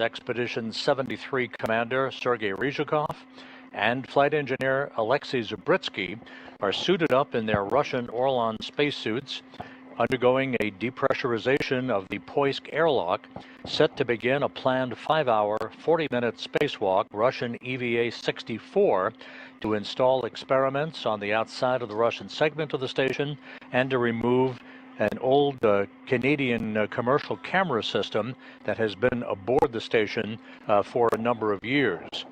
Expedition 73 commander Sergey Ryzhikov and flight engineer Alexey Zubritsky are suited up in their Russian Orlan spacesuits, undergoing a depressurization of the Poisk airlock, set to begin a planned 5-hour, 40-minute spacewalk Russian EVA 64 to install experiments on the outside of the Russian segment of the station and to remove an old Canadian commercial camera system that has been aboard the station for a number of years.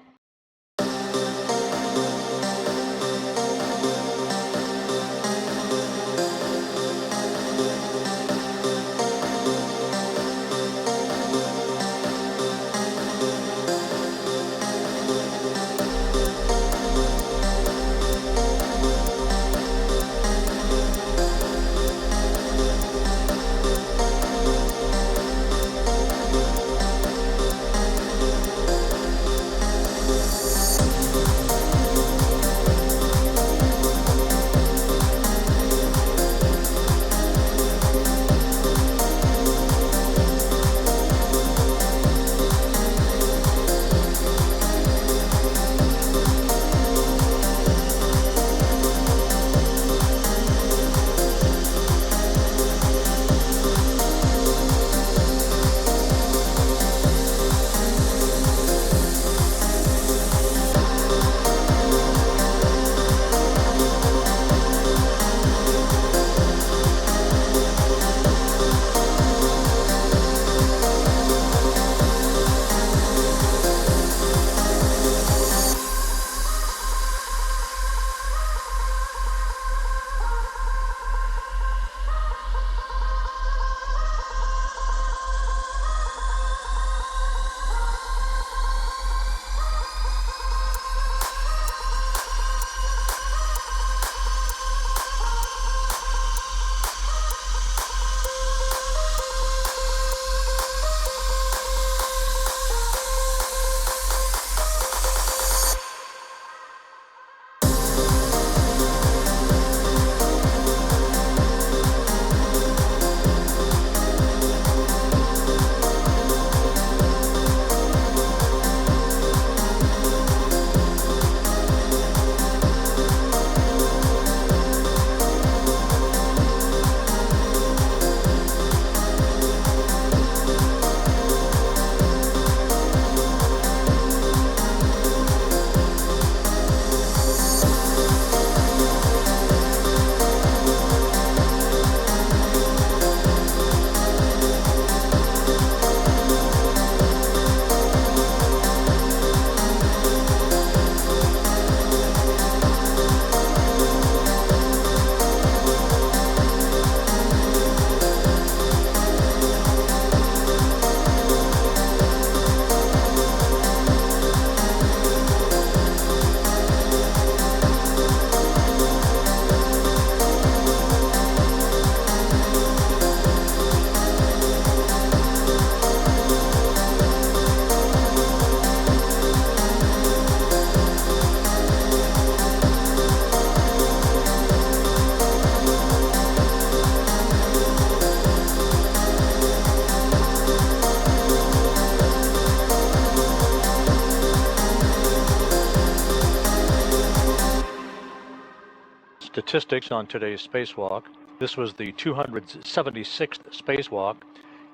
Statistics on today's spacewalk. This was the 276th spacewalk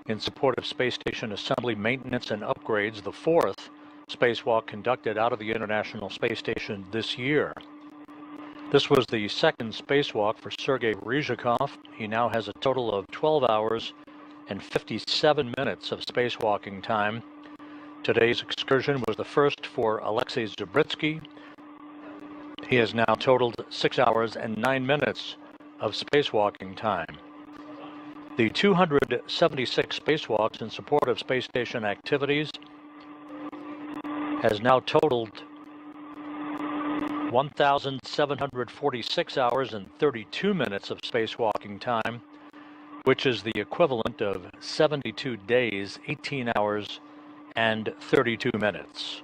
in support of space station assembly, maintenance, and upgrades, the 4th spacewalk conducted out of the International Space Station this year. This was the 2nd spacewalk for Sergey Ryzhikov. He now has a total of 12 hours and 57 minutes of spacewalking time. Today's excursion was the first for Alexey Zubritsky. He has now totaled 6 hours and 9 minutes of spacewalking time. The 276 spacewalks in support of space station activities has now totaled 1,746 hours and 32 minutes of spacewalking time, which is the equivalent of 72 days, 18 hours, and 32 minutes.